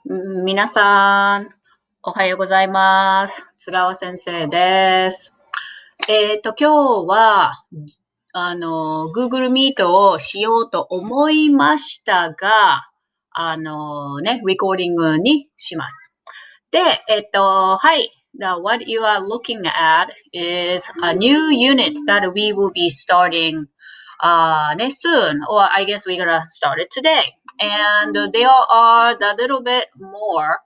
皆さん、おはようございます。津川先生です。今日は、Google Meet をしようと思いましたが、レコーディングにします。で、はい。What you are looking at is a new unit that we will be starting soon, or I guess we're gonna start it today. And there are a little bit more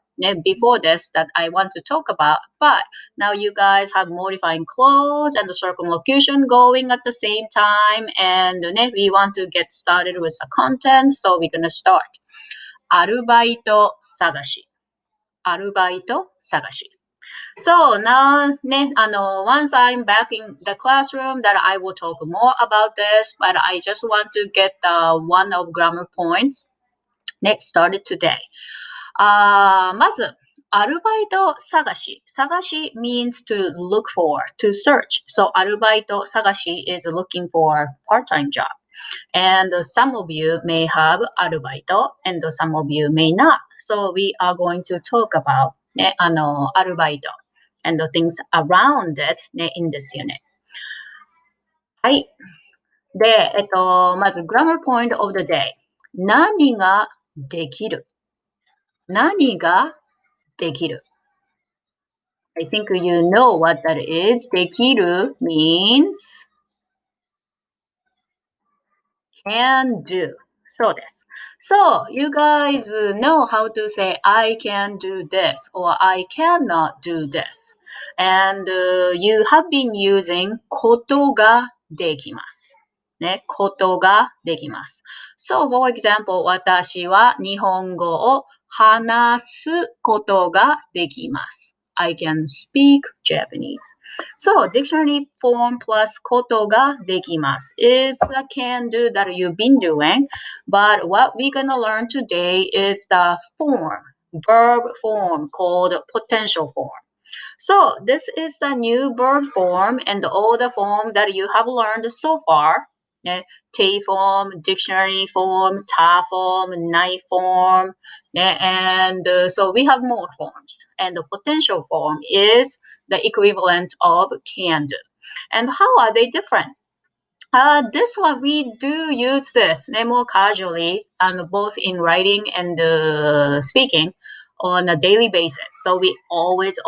before this that I want to talk about, but now you guys have modifying clause and the circumlocution going at the same time, and we want to get started with the content, so we're gonna start. アルバイト探し。アルバイト探し。So now, once I'm back in the classroom, that I will talk more about this, but I just want to get one of grammar points. Let's start it today. まず、アルバイト探し。探し means to look for, to search. So アルバイト探し is looking for part-time job. And some of you may have アルバイト and some of you may not. So we are going to talk about アルバイト and the things around it in this unit. はい。で、まず grammar point of the day. 何ができる？何ができる？ I think you know what that is. できる means can do. そうです。So, you guys know how to say I can do this or I cannot do this. And you have been using ことができます。ね、ことができます。So, for example, 私は日本語を話すことができます。I can speak Japanese. So, dictionary form plus ことができます is the can do that you've been doing. But what we're going to learn today is the form, verb form called potential form. So, this is the new verb form and all the form that you have learned so far. T form, dictionary form, ta form, night form, and so we have more forms. And the potential form is the equivalent of can do. And how are they different? This one, we do use this more casually, both in writing and speaking on a daily basis. So we always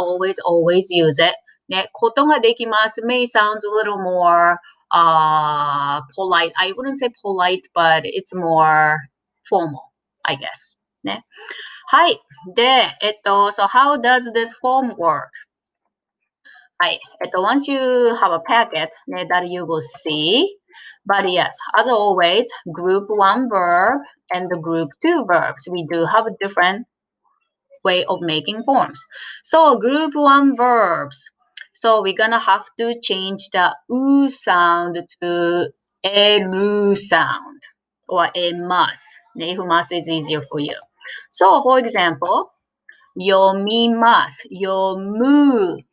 use it. ね、ことができます may sound a little more polite. I wouldn't say polite, but it's more formal, I guess. ね。はい。で、so how does this form work? はい。once you have a packet that you will see, but yes, as always, group 1 verb and the group 2 verbs. We do have a different way of making forms. So group 1 verbs. So we're gonna have to change the u sound to elu sound or emas. If mas is easier for you. So for example, 読みます、読む。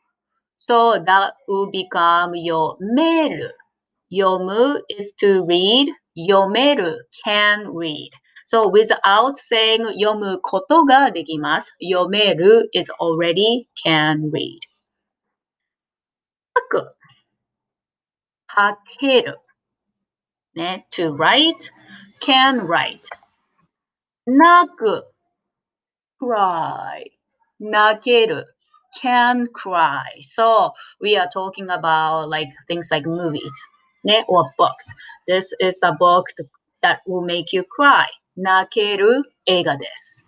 So that will become 読める。読む is to read. 読める can read. So without saying 読むことができます。読める is already can read. 書く。書ける。ね。to write, can write. 泣く。cry. 泣ける。can cry. So we are talking about like things like movies or books. This is a book that will make you cry. 泣ける映画です。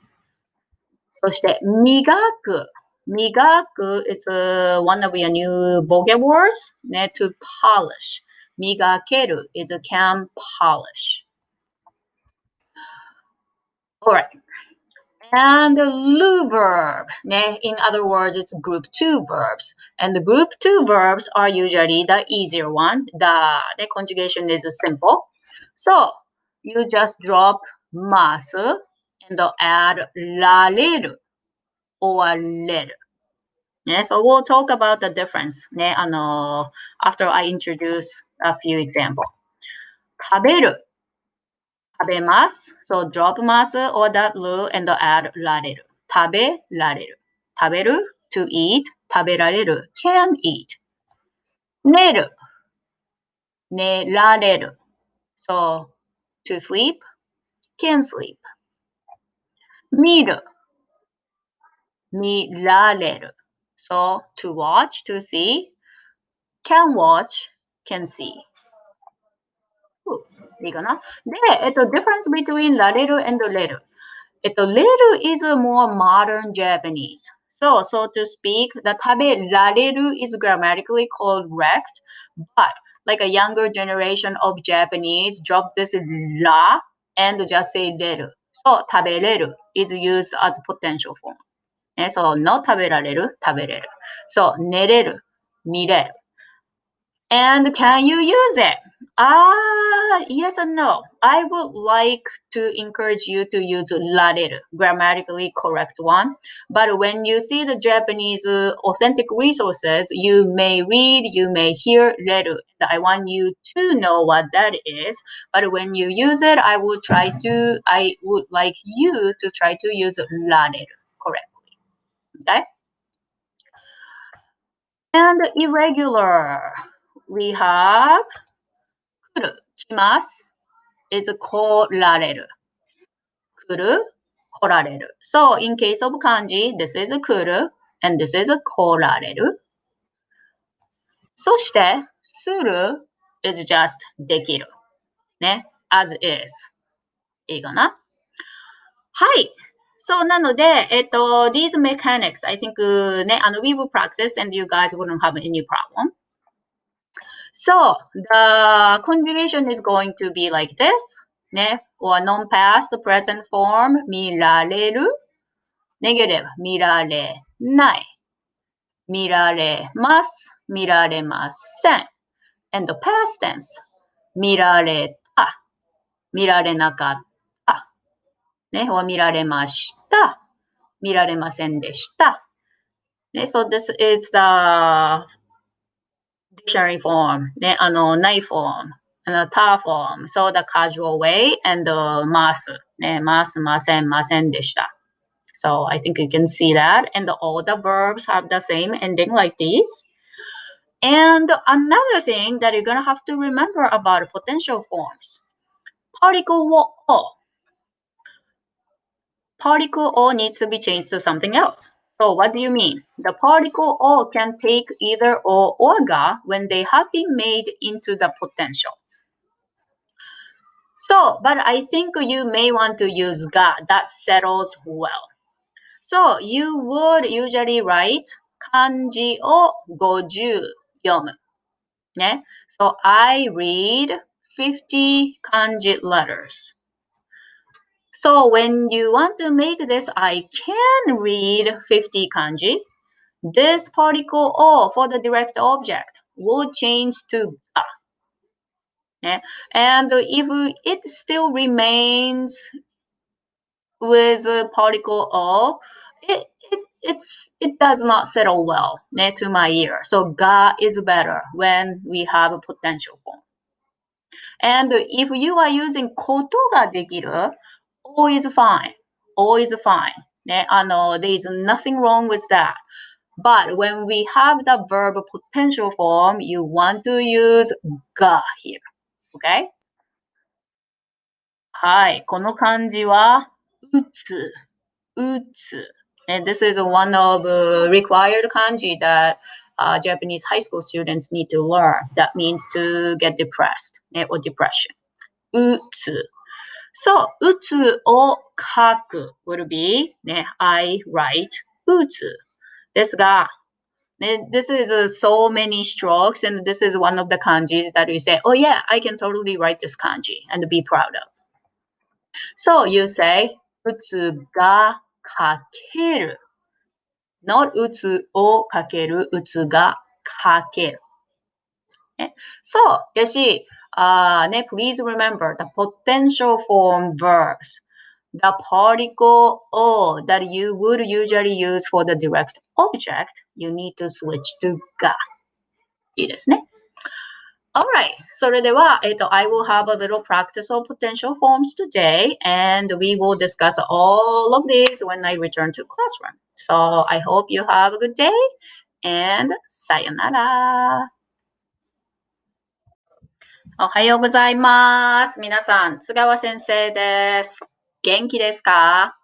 そして、磨く。磨く is one of your new vocab words to polish. 磨ける is a can polish. Alright. And the lu verb. In other words, it's group 2 verbs. And the group 2 verbs are usually the easier one. The conjugation is simple. So you just drop ます and add られる or れる。So we'll talk about the difference after I introduce a few examples. 食べる。食べます。So drop ます or that る and add られる。食べられる。食べる to eat. 食べられる can eat. 寝る寝られる。So, to sleep, can sleep. 見る見られる。So, to watch, to see, can watch, can see. いいかなで、difference between られる and れる。れる is a more modern Japanese. So to speak, the 食べられる is grammatically correct, but like a younger generation of Japanese drop this la and just say れる. So 食べれる is used as potential form. So no 食べられる食べれる. So 寝れる見れる. And can you use it? Yes and no. I would like to encourage you to use rareru, grammatically correct one. But when you see the Japanese authentic resources, you may read, you may hear reru. I want you to know what that is. But when you use it, I would like you to try to use rareru correctly. Okay? And irregular. We have 来る、来ます is 来られる。来る、来られる。So, in case of kanji, this is 来る and this is 来られる。そして、する is just できる。ね。as is. いいかなはい。そうなので、these mechanics, I think, ね、we will practice and you guys wouldn't have any problem. So, the conjugation is going to be like this. ね、or non-past present form 見られる。ネゲレブ見られない。見られます。見られません。and the past tense 見られた。見られなかった。ね、or 見られました。見られませんでした。ね、so this is the dictionary form, ね、ないform, ta form, so the casual way, and ます、ね、ます、ません、ませんでした。So I think you can see that, and all the verbs have the same ending like these. And another thing that you're gonna have to remember about potential forms, particle o. Particle o needs to be changed to something else. So what do you mean? The particle o can take either o or ga when they have been made into the potential. So, but I think you may want to use ga. That settles well. So you would usually write 漢字を50読む。ね。So I read 50 kanji letters. So when you want to make this, I can read 50 kanji. This particle o for the direct object will change to ga. Yeah. And if it still remains with a particle o, it does not settle well to my ear. So ga is better when we have a potential form. And if you are using ことができる O is fine. O is fine. ね、there is nothing wrong with that. But when we have the verb potential form, you want to use が here. Okay? はい。この漢字は、打つ、打つ。And this is one of required kanji that Japanese high school students need to learn. That means to get depressed or depression. 打つ。So, 打つを書く would be, ね、I write 打つ。ですが、ね、this is so many strokes and this is one of the kanjis that you say, oh yeah, I can totally write this kanji and be proud of. So, you say 打つが書ける。not 打つを書ける、打つが書ける。ね、so, よし、ね、please remember the potential form verbs. The particle o that you would usually use for the direct object, you need to switch to ga. いいですね。Alright, それでは、I will have a little practice of potential forms today, and we will discuss all of these when I return to classroom. So I hope you have a good day, and さよなら。おはようございます。皆さん、津川先生です。元気ですか？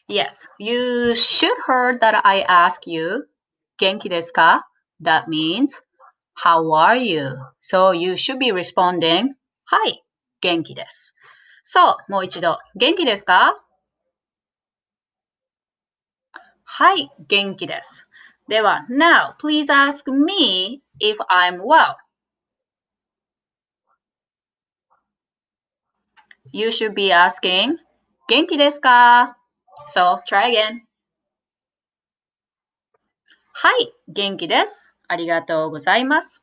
Yes, you should heard that I ask you, 元気ですか? That means, how are you? So you should be responding, はい、元気です。そう、もう一度、元気ですか？はい、元気です。では、now, please ask me if I'm well. You should be asking, 元気ですか? So, try again. はい、元気です。ありがとうございます。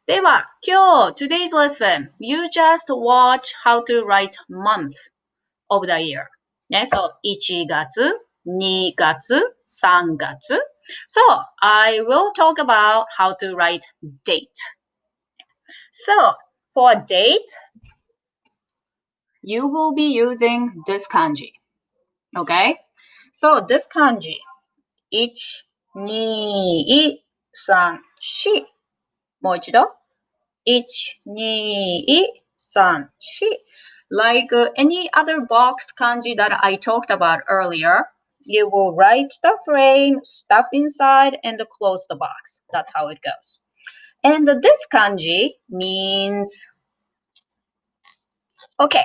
では、今日、today's lesson, you just watch how to write month of the year. ね、そう、1月、2月、3月。So, I will talk about how to write date. So, for date, you will be using this kanji. Okay? So, this kanji, 1、2、3、4。もう一度。1、2、3、4. Like any other boxed kanji that I talked about earlier, you will write the frame, stuff inside, and close the box. That's how it goes. And this kanji means... Okay,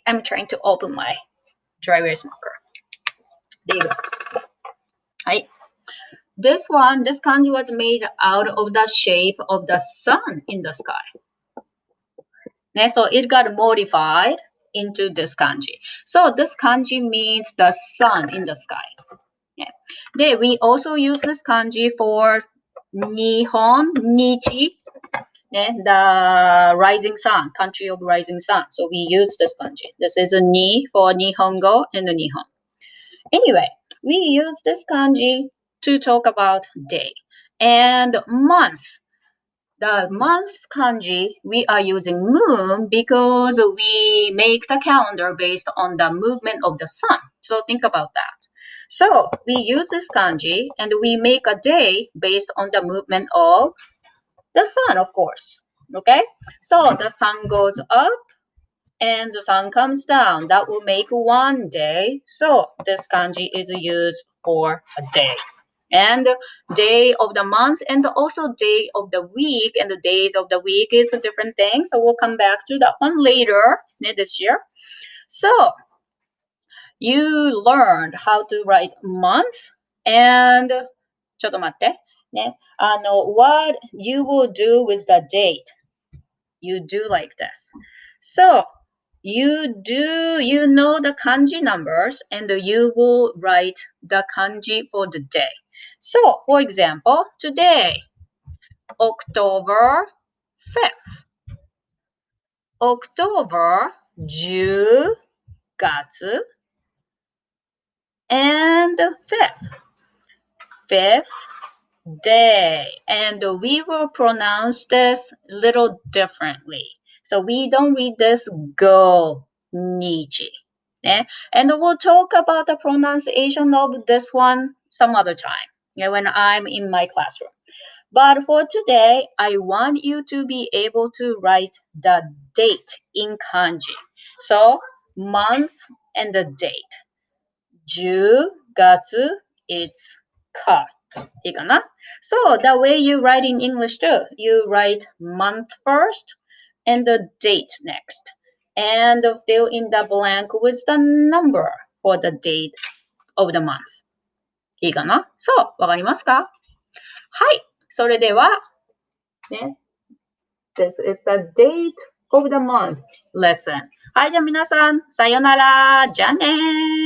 I'm trying to open my dry erase marker. There you go. Right. This kanji was made out of the shape of the sun in the sky. So it got modified into this kanji. So this kanji means the sun in the sky. Yeah. Then we also use this kanji for Nihon, Nichi, the rising sun, country of rising sun. So we use this kanji. This is a Ni for Nihongo and the Nihon. Anyway, we use this kanji to talk about day and month. The month kanji, we are using moon because we make the calendar based on the movement of the sun. So think about that. So we use this kanji and we make a day based on the movement of the sun, of course. Okay? So the sun goes up and the sun comes down. That will make one day. So this kanji is used for a day. And day of the month and also day of the week, and the days of the week is a different thing, so we'll come back to that one later this year. So you learned how to write month and ちょっと待ってね、what you will do with the date. You do like this. So you know the kanji numbers and you will write the kanji for the day. So, for example, today, October 5th. October 10月 and 5th. 5th day. And we will pronounce this a little differently. So we don't read this go nichi. And we'll talk about the pronunciation of this one some other time when I'm in my classroom. But for today, I want you to be able to write the date in kanji. So, month and the date. 10月 it's ka. いいかな? So, the way you write in English too, you write month first and the date next. And fill in the blank with the number for the date of the month. いいかな? So, わかりますか? はい。それでは、ね。This is the date of the month lesson. はい、じゃあ皆さん、さよなら。じゃあねー。